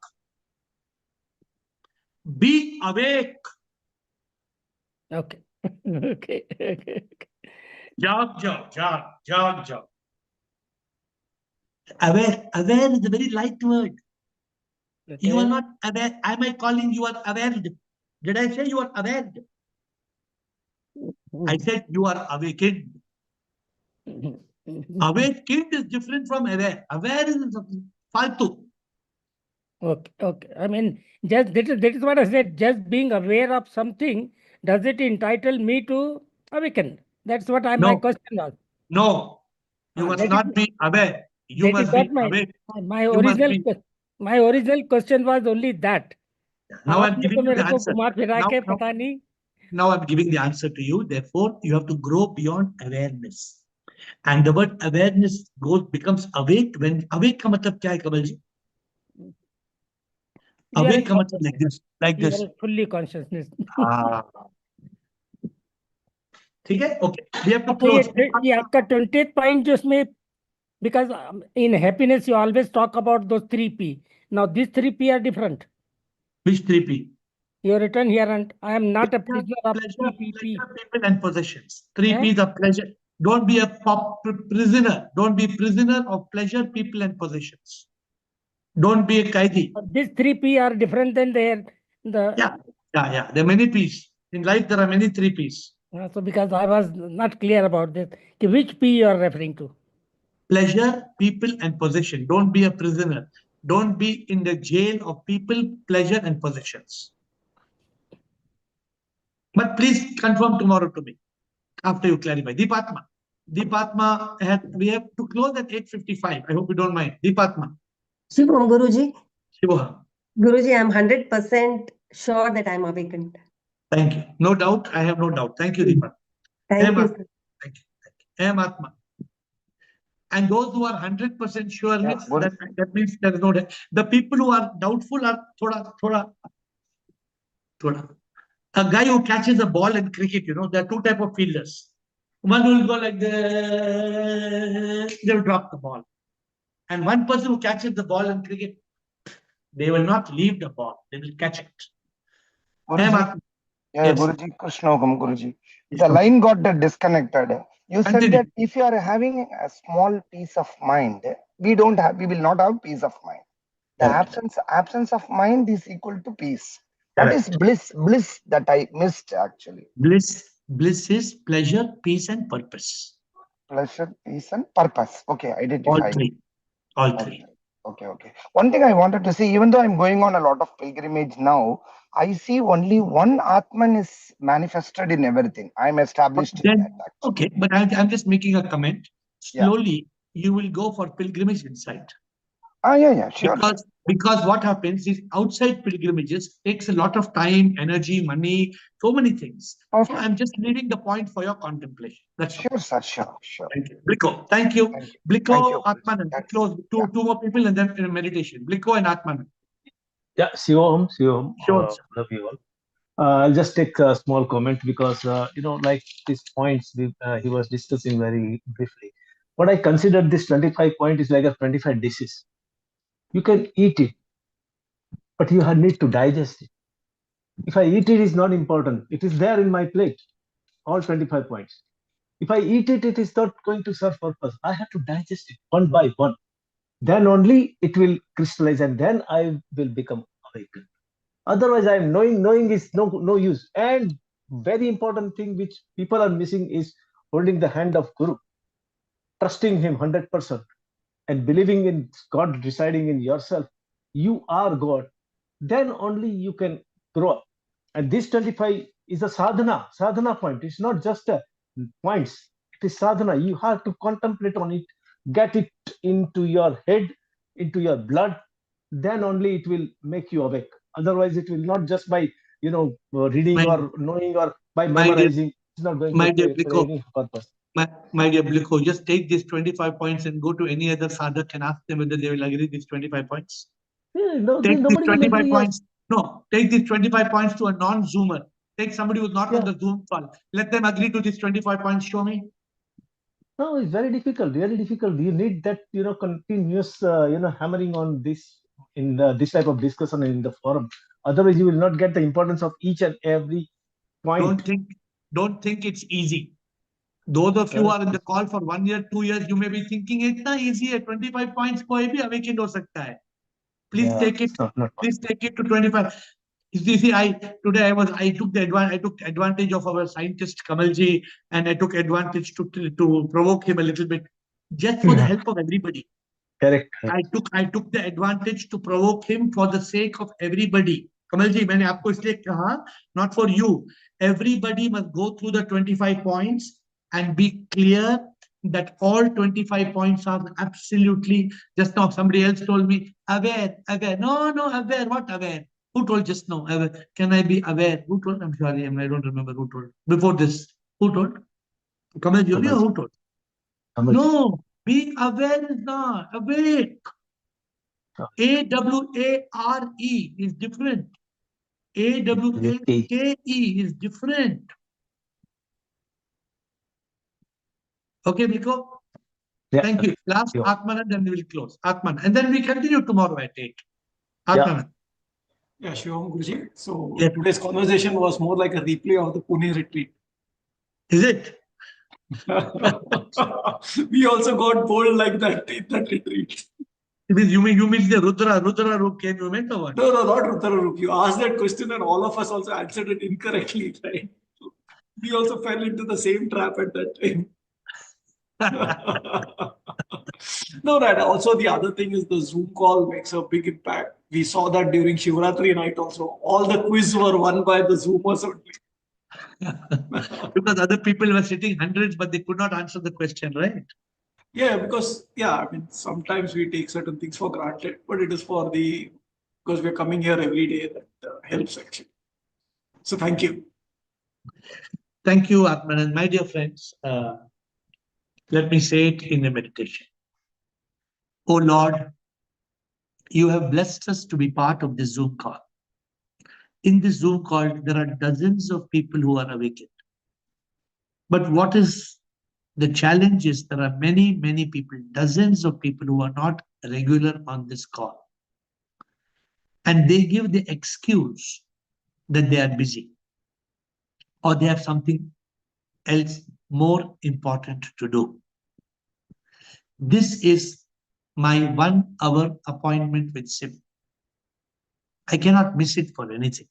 Be awake. Okay. Jog. Aware is a very light word. Okay. You are not aware. Am I calling you are aware? Did I say you are aware? I said you are awakened. Awakened is different from aware. Aware is faltu. Okay. I mean, that is what I said. Just being aware of something, does it entitle me to awaken? That's what my question was. No, you must not be aware. You must be awake. My original question was only that. Now I'm giving you the answer. Now I'm giving the answer to you. Therefore, you have to grow beyond awareness. And the word awareness becomes awake. When awake ka matlab kya hai, Kamalji? Awake ka matlab like this. Fully consciousness. Okay. We have to close. आपका 20th point जिसमें, because in happiness you always talk about those 3P. Now these 3P are different. Which 3P? You written here, and I am not a prisoner of pleasure, people and possessions. 3Ps of pleasure. Don't be a prisoner. Don't be prisoner of pleasure, people and possessions. Don't be a kaidi. These 3P are different than the... Yeah. There are many Ps. In life, there are many 3Ps. So because I was not clear about this, which P you are referring to? Pleasure, people and possession. Don't be a prisoner. Don't be in the jail of people, pleasure and possessions. But please confirm tomorrow to me after you clarify. Deepatma. We have to close at 8:55. I hope you don't mind. Deepatma. Shivam, Guruji. Shiva. Guruji, I'm 100% sure that I'm awakened. Thank you. No doubt. I have no doubt. Thank you, Deepat. Thank you, sir. Thank you. Thank you. Atma. And those who are 100% sure, that means there is no doubt. The people who are doubtful are thoda. A guy who catches a ball in cricket, there are two types of fielders. One will go like this, they will drop the ball. And one person who catches the ball in cricket, they will not leave the ball, they will catch it. Guruji, Yes. Guruji, Krishnogam, Guruji. The line got disconnected. You said Continue. that if you are having a small peace of mind, we will not have peace of mind. The absence of mind is equal to peace. What is bliss? Bliss that I missed actually. Bliss is pleasure, peace, and purpose. Pleasure, peace, and purpose. Okay, identify. All three. Okay. One thing I wanted to say, even though I'm going on a lot of pilgrimage now, I see only one Atman is manifested in everything. I'm established in that. Actually. Okay, but I'm just making a comment. Slowly, you will go for pilgrimage inside. Yeah, sure. Because what happens is outside pilgrimages takes a lot of time, energy, money, so many things. Okay. So I'm just leaving the point for your contemplation. That's sure, all. Sir. Sure. Thank you. Bliko, thank you. Bliko, Atmanan. Close two more people and then in meditation. Bliko and Atmanan. Yeah, Shivam. Sure. Love you all. I'll just take a small comment because, like these points he was discussing very briefly. What I considered this 25 point is like a 25 dishes. You can eat it, but you need to digest it. If I eat it, is not important. It is there in my plate, all 25 points. If I eat it, it is not going to serve purpose. I have to digest it one by one. Then only it will crystallize and then I will become awakened. Otherwise, I am knowing is no use. And very important thing which people are missing is holding the hand of Guru, trusting him 100%. And believing in God residing in yourself, you are God, then only you can grow up. And this 25 is a sadhana point. It's not just a points. It is sadhana. You have to contemplate on it, get it into your head, into your blood. Then only it will make you awake. Otherwise, it will not just by reading or knowing or by memorizing. It's not going to play any purpose. My dear Bliko, just take these 25 points and go to any other sadhak and ask them whether they will agree these 25 points. Take these 25 points. No, take these 25 points to a non-Zoomer. Take somebody who's not on the Zoom call. Let them agree to these 25 points. Show me. No, it's very difficult. You need that continuous hammering on this in this type of discussion in the forum. Otherwise, you will not get the importance of each and every point. Don't think it's easy. Those of you who are in the call for 1 year, 2 years, you may be thinking it's not easy. 25 points koi bhi awakened ho sakta hai. Please take it. Please take it to 25. You see, I took advantage of our scientist Kamalji, and I took advantage to provoke him a little bit, just for the help of everybody. Correct. I took the advantage to provoke him for the sake of everybody. Kamalji, मैंने आपको इसलिए कहा, not for you. Everybody must go through the 25 points and be clear that all 25 points are absolutely, just now somebody else told me, aware. No, aware, what aware? Who told just now? Aware. Can I be aware? Who told? I'm sorry, I don't remember who told. Before this, who told? Kamalji, or who told? No, being aware is not awake. AWARE is different. AWAKE is different. Okay, Biko? Yeah. Thank you. Last Atman, and then we will close. Atman. And then we continue tomorrow at 8. Atman. Yeah, Shivam Guruji. So today's conversation was more like a replay of the Pune retreat. Is it? We also got bold like that in that retreat. You mean the Rudra Roop came, you meant or what? No, not Rudra Roop. You asked that question and all of us also answered it incorrectly, right? So we also fell into the same trap at that time. No, right. Also, the other thing is the Zoom call makes a big impact. We saw that during Shivratri night also. All the quiz were won by the Zoomers only. Because other people were sitting hundreds, but they could not answer the question, right? Yeah, because I mean, sometimes we take certain things for granted, but it is for because we're coming here every day that helps actually. So thank you. Thank you, Atman. And my dear friends, let me say it in a meditation. Oh Lord, you have blessed us to be part of this Zoom call. In this Zoom call, there are dozens of people who are awakened. But what is the challenge is there are many, many people, dozens of people who are not regular on this call. And they give the excuse that they are busy or they have something else more important to do. This is my 1 hour appointment with SIP. I cannot miss it for anything.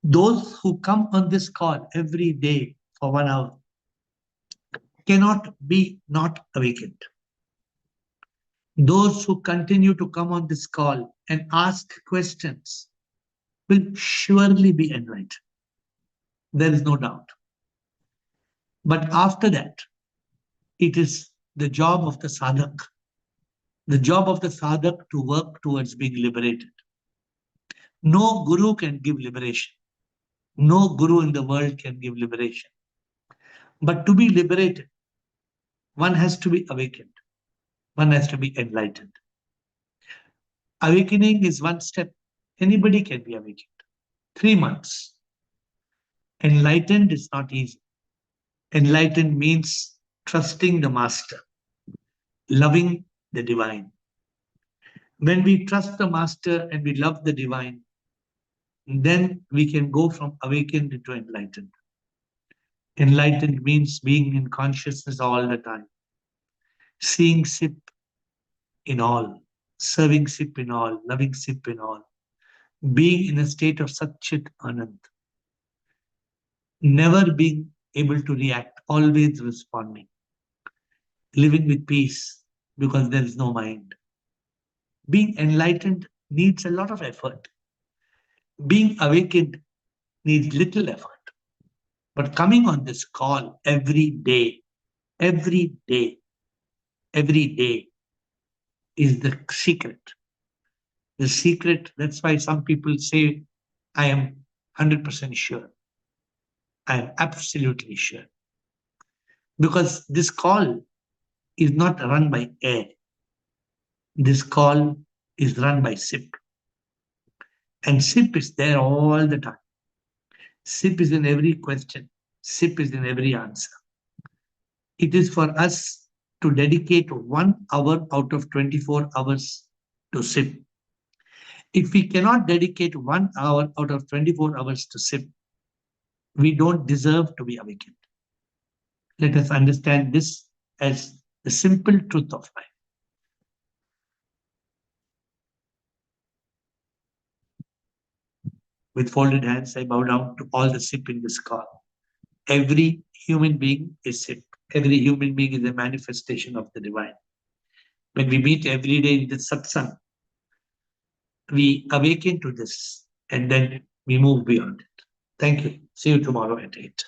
Those who come on this call every day for 1 hour cannot be not awakened. Those who continue to come on this call and ask questions will surely be enlightened. There is no doubt. But after that, it is the job of the sadhak, to work towards being liberated. No guru can give liberation. No guru in the world can give liberation. But to be liberated, one has to be awakened. One has to be enlightened. Awakening is one step. Anybody can be awakened. 3 months. Enlightened is not easy. Enlightened means trusting the master, loving the divine. When we trust the master and we love the divine, then we can go from awakened to enlightened. Enlightened means being in consciousness all the time, seeing SIP in all, serving SIP in all, loving SIP in all, being in a state of Satchit Anand, never being able to react, always responding, living with peace because there is no mind. Being enlightened needs a lot of effort. Being awakened needs little effort. But coming on this call every day is the secret. The secret, that's why some people say, I am 100% sure. I am absolutely sure. Because this call is not run by AiR. This call is run by SIP. And SIP is there all the time. SIP is in every question. SIP is in every answer. It is for us to dedicate 1 hour out of 24 hours to SIP. If we cannot dedicate 1 hour out of 24 hours to SIP, we don't deserve to be awakened. Let us understand this as the simple truth of life. With folded hands, I bow down to all the SIP in this call. Every human being is SIP. Every human being is a manifestation of the divine. When we meet every day in the satsang, we awaken to this and then we move beyond it. Thank you. See you tomorrow at 8.